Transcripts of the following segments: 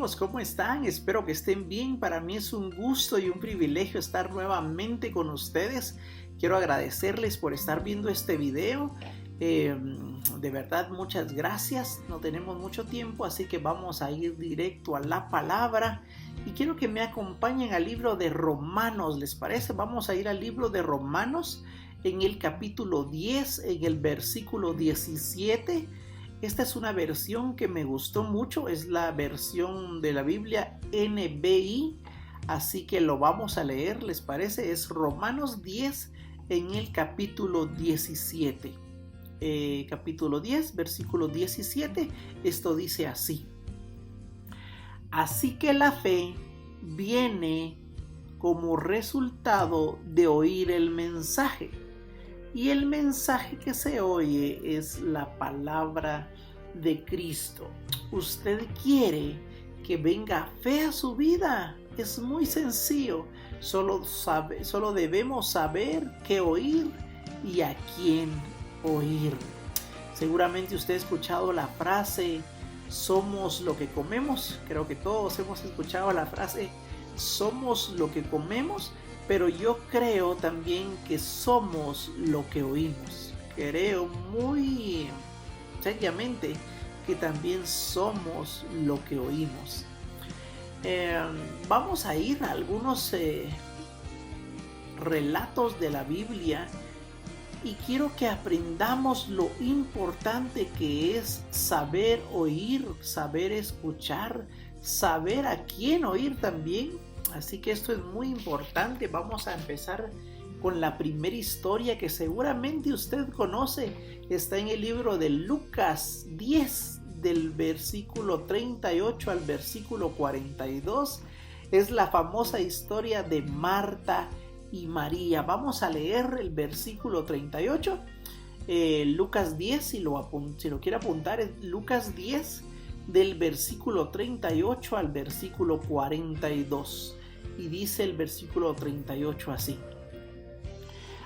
amigos, ¿cómo están? Espero que estén bien. Para mí es un gusto y un privilegio estar nuevamente con ustedes. Quiero agradecerles por estar viendo este video. De verdad, muchas gracias. No tenemos mucho tiempo, así que vamos a ir directo a la palabra. Y quiero que me acompañen al libro de Romanos, ¿les parece? Vamos a ir al libro de Romanos en el capítulo 10, en el versículo 17. Esta es una versión que me gustó mucho, es la versión de la Biblia NBI, así que lo vamos a leer, ¿les parece? Es Romanos 10 en el capítulo 17. Capítulo 10, versículo 17, esto dice así. Así que la fe viene como resultado de oír el mensaje. Y el mensaje que se oye es la palabra de Cristo. ¿Usted quiere que venga fe a su vida? Es muy sencillo. Solo debemos saber qué oír y a quién oír. Seguramente usted ha escuchado la frase, somos lo que comemos. Creo que todos hemos escuchado la frase, somos lo que comemos. Pero yo creo también que somos lo que oímos. Creo muy seriamente que también somos lo que oímos. Vamos a ir a algunos relatos de la Biblia y quiero que aprendamos lo importante que es saber oír, saber escuchar, saber a quién oír también. Así que esto es muy importante. Vamos a empezar con la primera historia que seguramente usted conoce. Está en el libro de Lucas 10, del versículo 38 al versículo 42. Es la famosa historia de Marta y María. Vamos a leer el versículo 38. Lucas 10, si lo quiere apuntar, es Lucas 10, del versículo 38 al versículo 42. Y dice el versículo 38 así.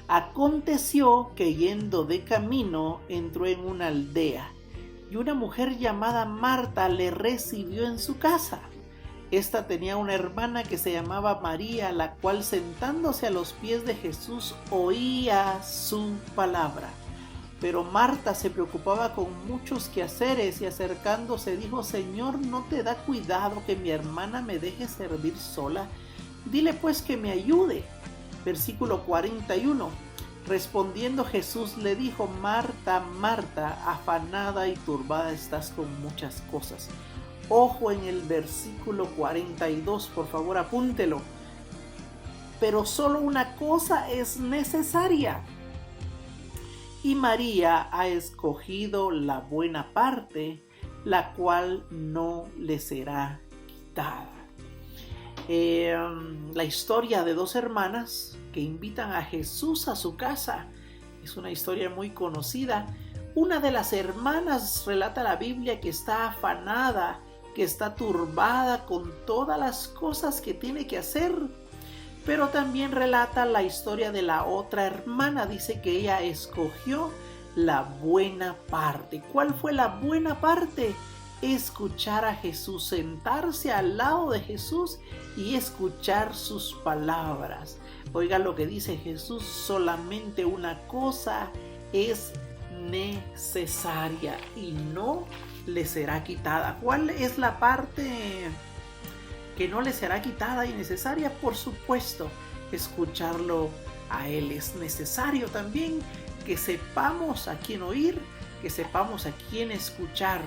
Aconteció que yendo de camino entró en una aldea y una mujer llamada Marta le recibió en su casa. Esta tenía una hermana que se llamaba María, la cual sentándose a los pies de Jesús oía su palabra. Pero Marta se preocupaba con muchos quehaceres y acercándose dijo: Señor, ¿no te da cuidado que mi hermana me deje servir sola? Dile pues que me ayude. Versículo 41. Respondiendo Jesús le dijo: Marta, Marta, afanada y turbada estás con muchas cosas. Ojo en el versículo 42, por favor apúntelo. Pero solo una cosa es necesaria. Y María ha escogido la buena parte, la cual no le será quitada. La historia de dos hermanas que invitan a Jesús a su casa es una historia muy conocida. Una de las hermanas relata la Biblia que está afanada, que está turbada con todas las cosas que tiene que hacer, pero también relata la historia de la otra hermana. Dice que ella escogió la buena parte. ¿Cuál fue la buena parte? Escuchar a Jesús, sentarse al lado de Jesús y escuchar sus palabras. Oiga lo que dice Jesús: solamente una cosa es necesaria y no le será quitada. ¿Cuál es la parte que no le será quitada y necesaria? Por supuesto, escucharlo a Él. Es necesario también que sepamos a quién oír, que sepamos a quién escuchar.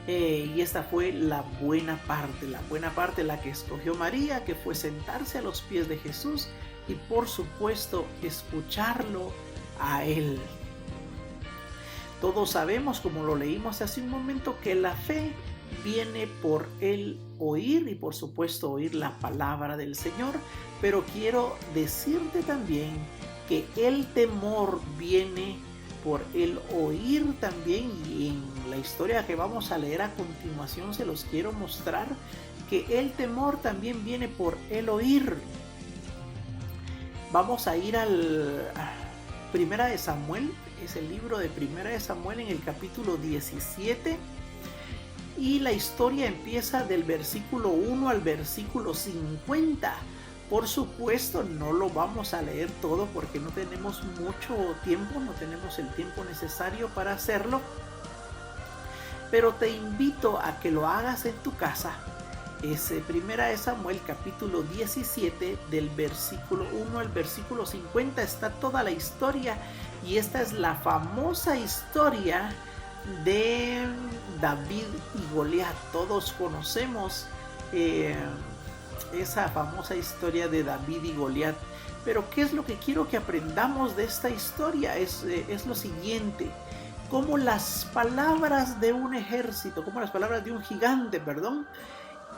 Y esta fue la buena parte la que escogió María, que fue sentarse a los pies de Jesús y por supuesto escucharlo a Él. Todos sabemos, como lo leímos hace un momento, que la fe viene por el oír y por supuesto oír la palabra del Señor, pero quiero decirte también que el temor viene por el oír también, y en la historia que vamos a leer a continuación se los quiero mostrar que el temor también viene por el oír. Vamos a ir al Primera de Samuel, es el libro de Primera de Samuel en el capítulo 17 y la historia empieza del versículo 1 al versículo 50. Por supuesto, no lo vamos a leer todo porque no tenemos mucho tiempo, no tenemos el tiempo necesario para hacerlo, pero te invito a que lo hagas en tu casa. Es Primera de Samuel capítulo 17, del versículo 1 al versículo 50 está toda la historia, y esta es la famosa historia de David y Goliat. Todos conocemos esa famosa historia de David y Goliat, pero ¿qué es lo que quiero que aprendamos de esta historia? Es lo siguiente: como las palabras de un ejército, como las palabras de un gigante,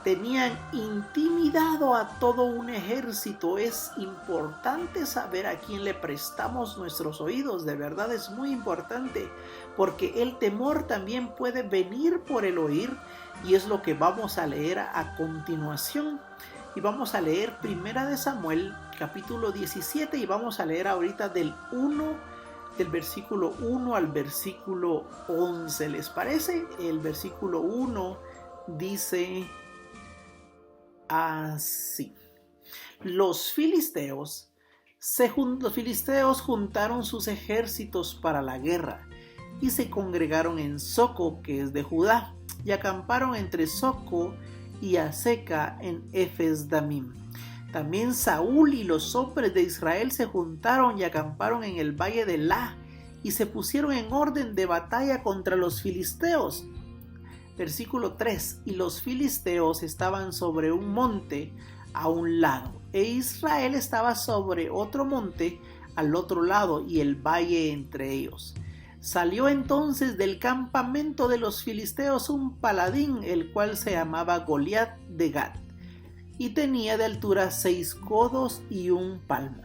tenían intimidado a todo un ejército. Es importante saber a quién le prestamos nuestros oídos, de verdad es muy importante, porque el temor también puede venir por el oír, y es lo que vamos a leer a continuación. Y vamos a leer Primera de Samuel capítulo 17, y vamos a leer ahorita del versículo 1 al versículo 11. ¿Les parece? El versículo 1 dice así: los filisteos juntaron sus ejércitos para la guerra y se congregaron en Soco, que es de Judá, y acamparon entre Soco y Azeca en Efes-Damim. También Saúl y los hombres de Israel se juntaron y acamparon en el valle de La, y se pusieron en orden de batalla contra los filisteos. Versículo 3: y los filisteos estaban sobre un monte a un lado, e Israel estaba sobre otro monte al otro lado, y el valle entre ellos. Salió entonces del campamento de los filisteos un paladín, el cual se llamaba Goliat de Gat, y tenía de altura 6 codos y 1 palmo.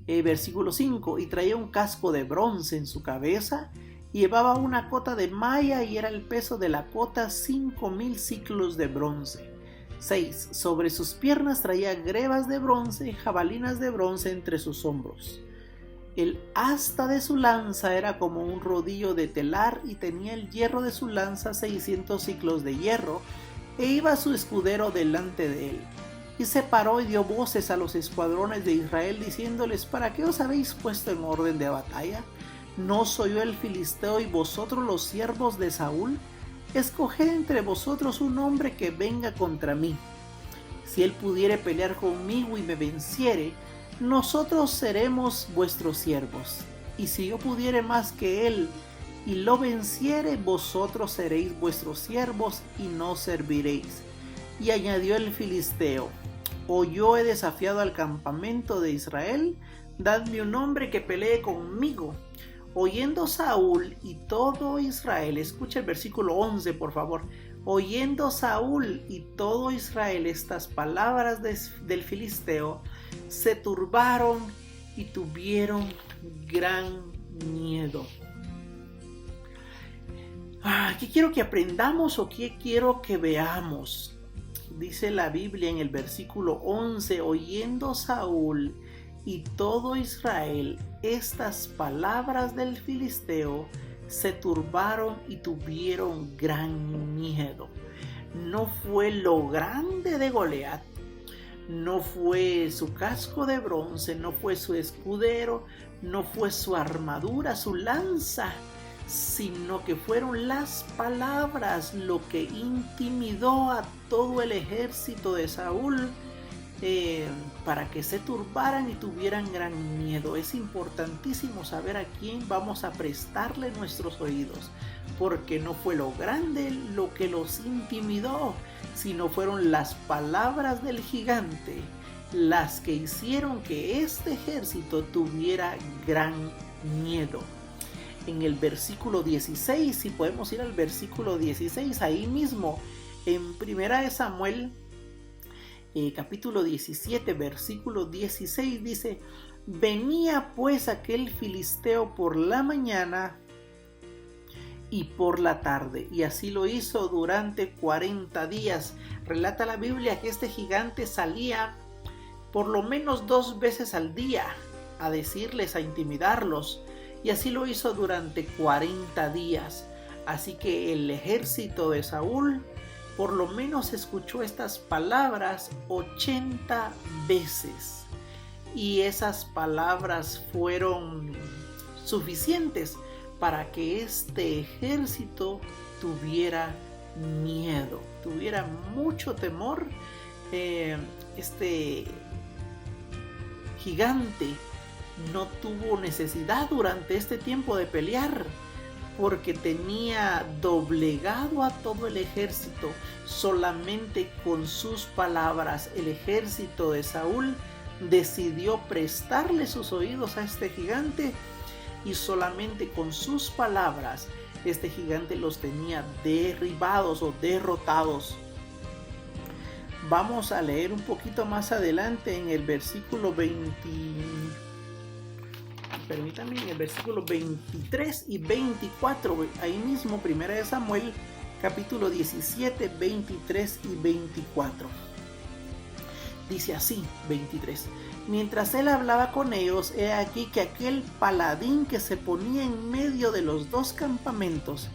Versículo 5: y traía un casco de bronce en su cabeza, y llevaba una cota de malla, y era el peso de la cota 5,000 siclos de bronce. 6: sobre sus piernas traía grebas de bronce, jabalinas de bronce entre sus hombros. El asta de su lanza era como un rodillo de telar, y tenía el hierro de su lanza 600 siclos de hierro, e iba su escudero delante de él. Y se paró y dio voces a los escuadrones de Israel, diciéndoles: ¿para qué os habéis puesto en orden de batalla? ¿No soy yo el filisteo y vosotros los siervos de Saúl? Escoged entre vosotros un hombre que venga contra mí. Si él pudiere pelear conmigo y me venciere, nosotros seremos vuestros siervos. Y si yo pudiere más que él y lo venciere, vosotros seréis vuestros siervos y no serviréis. Y añadió el filisteo: o yo he desafiado al campamento de Israel, dadme un hombre que pelee conmigo. Oyendo Saúl y todo Israel, escucha el versículo 11 por favor. Oyendo Saúl y todo Israel estas palabras del filisteo, se turbaron y tuvieron gran miedo. ¿Qué quiero que aprendamos o qué quiero que veamos? Dice la Biblia en el versículo 11: oyendo Saúl y todo Israel estas palabras del filisteo, se turbaron y tuvieron gran miedo. No fue lo grande de Goliat, no fue su casco de bronce, no fue su escudero, no fue su armadura, su lanza, sino que fueron las palabras lo que intimidó a todo el ejército de Saúl, para que se turbaran y tuvieran gran miedo. Es importantísimo saber a quién vamos a prestarle nuestros oídos, porque no fue lo grande lo que los intimidó, sino fueron las palabras del gigante las que hicieron que este ejército tuviera gran miedo. En el versículo 16, si podemos ir al versículo 16, ahí mismo en Primera de Samuel capítulo 17, versículo 16 dice: venía pues aquel filisteo por la mañana y por la tarde, y así lo hizo durante 40 días. Relata la Biblia que este gigante salía por lo menos 2 veces al día a decirles, a intimidarlos, y así lo hizo durante 40 días. Así que el ejército de Saúl por lo menos escuchó estas palabras 80 veces. Y esas palabras fueron suficientes para que este ejército tuviera miedo, tuviera mucho temor. Este gigante no tuvo necesidad durante este tiempo de pelear, porque tenía doblegado a todo el ejército. Solamente con sus palabras el ejército de Saúl decidió prestarle sus oídos a este gigante, y solamente con sus palabras este gigante los tenía derribados o derrotados. Vamos a leer un poquito más adelante en el versículo 23 y 24, ahí mismo, 1 de Samuel, capítulo 17, 23 y 24. Dice así, 23. Mientras él hablaba con ellos, he aquí que aquel paladín que se ponía en medio de los dos campamentos,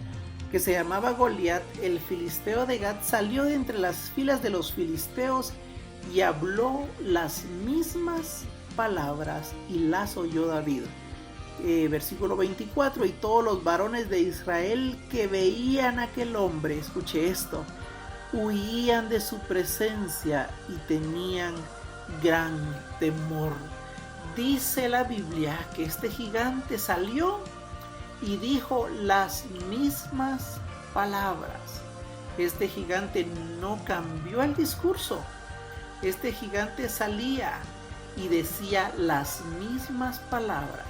que se llamaba Goliat, el filisteo de Gat, salió de entre las filas de los filisteos y habló las mismas palabras, y las oyó David. Versículo 24, y todos los varones de Israel que veían a aquel hombre, escuche esto, huían de su presencia y tenían gran temor. Dice la Biblia que este gigante salió y dijo las mismas palabras. Este gigante no cambió el discurso. Este gigante salía y decía las mismas palabras.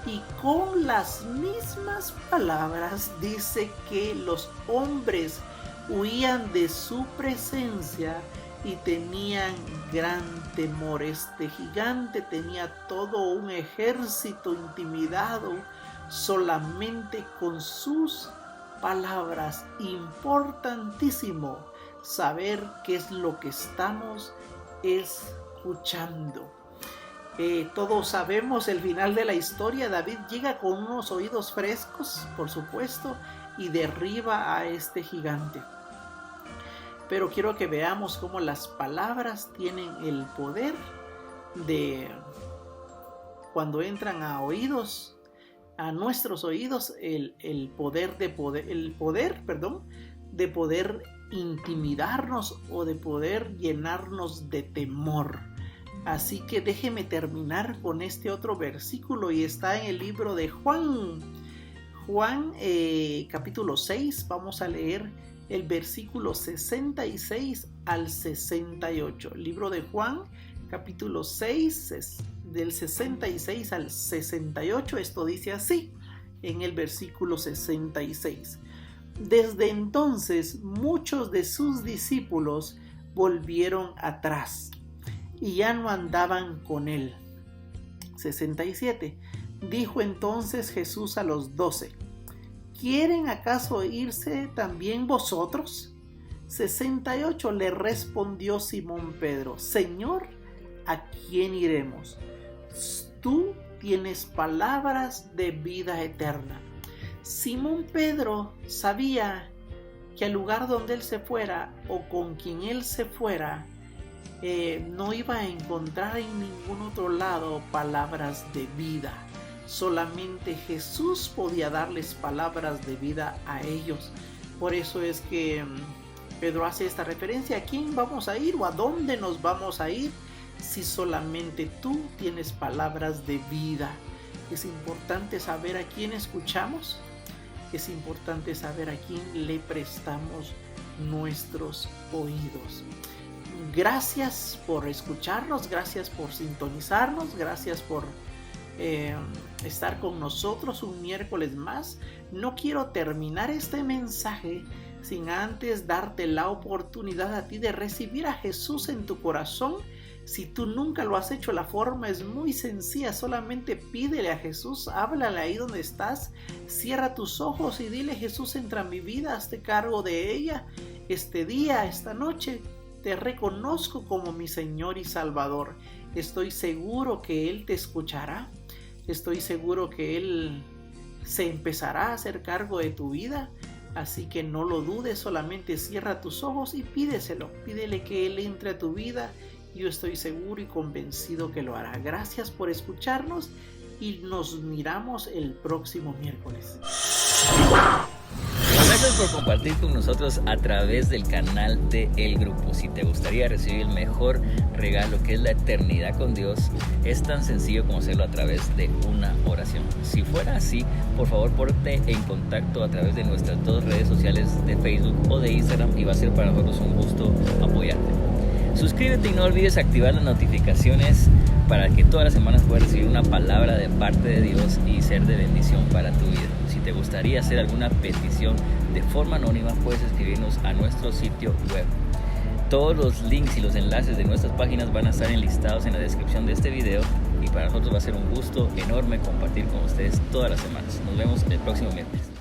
Y con las mismas palabras dice que los hombres huían de su presencia y tenían gran temor. Este gigante tenía todo un ejército intimidado solamente con sus palabras. Importantísimo saber qué es lo que estamos escuchando. Todos sabemos el final de la historia. David llega con unos oídos frescos, por supuesto, y derriba a este gigante. Pero quiero que veamos cómo las palabras tienen el poder de, cuando entran a oídos, a nuestros oídos, el poder de poder intimidarnos o de poder llenarnos de temor. Así que déjeme terminar con este otro versículo, y está en el libro de Juan, capítulo 6. Vamos a leer el versículo 66 al 68. Libro de Juan, capítulo 6, del 66 al 68. Esto dice así en el versículo 66. Desde entonces muchos de sus discípulos volvieron atrás y ya no andaban con él. 67. Dijo entonces Jesús a los 12: ¿quieren acaso irse también vosotros? 68. Le respondió Simón Pedro: Señor, ¿a quién iremos? Tú tienes palabras de vida eterna. Simón Pedro sabía que al lugar donde él se fuera o con quien él se fuera, no iba a encontrar en ningún otro lado palabras de vida. Solamente Jesús podía darles palabras de vida a ellos. Por eso es que Pedro hace esta referencia: ¿a quién vamos a ir o a dónde nos vamos a ir si solamente tú tienes palabras de vida? Es importante saber a quién escuchamos. Es importante saber a quién le prestamos nuestros oídos. Gracias por escucharnos, gracias por sintonizarnos, gracias por estar con nosotros un miércoles más. No quiero terminar este mensaje sin antes darte la oportunidad a ti de recibir a Jesús en tu corazón. Si tú nunca lo has hecho, la forma es muy sencilla. Solamente pídele a Jesús, háblale ahí donde estás, cierra tus ojos y dile: Jesús, entra en mi vida, hazte cargo de ella. Este día, esta noche, te reconozco como mi Señor y Salvador. Estoy seguro que Él te escuchará. Estoy seguro que Él se empezará a hacer cargo de tu vida. Así que no lo dudes, solamente cierra tus ojos y pídeselo. Pídele que Él entre a tu vida. Yo estoy seguro y convencido que lo hará. Gracias por escucharnos y nos miramos el próximo miércoles. Gracias por compartir con nosotros a través del canal de El Grupo. Si te gustaría recibir el mejor regalo, que es la eternidad con Dios, es tan sencillo como hacerlo a través de una oración. Si fuera así, por favor ponte en contacto a través de nuestras 2 redes sociales de Facebook o de Instagram y va a ser para nosotros un gusto apoyarte. Suscríbete y no olvides activar las notificaciones para que todas las semanas puedas recibir una palabra de parte de Dios y ser de bendición para tu vida. Si te gustaría hacer alguna petición de forma anónima, puedes escribirnos a nuestro sitio web. Todos los links y los enlaces de nuestras páginas van a estar enlistados en la descripción de este video y para nosotros va a ser un gusto enorme compartir con ustedes todas las semanas. Nos vemos el próximo miércoles.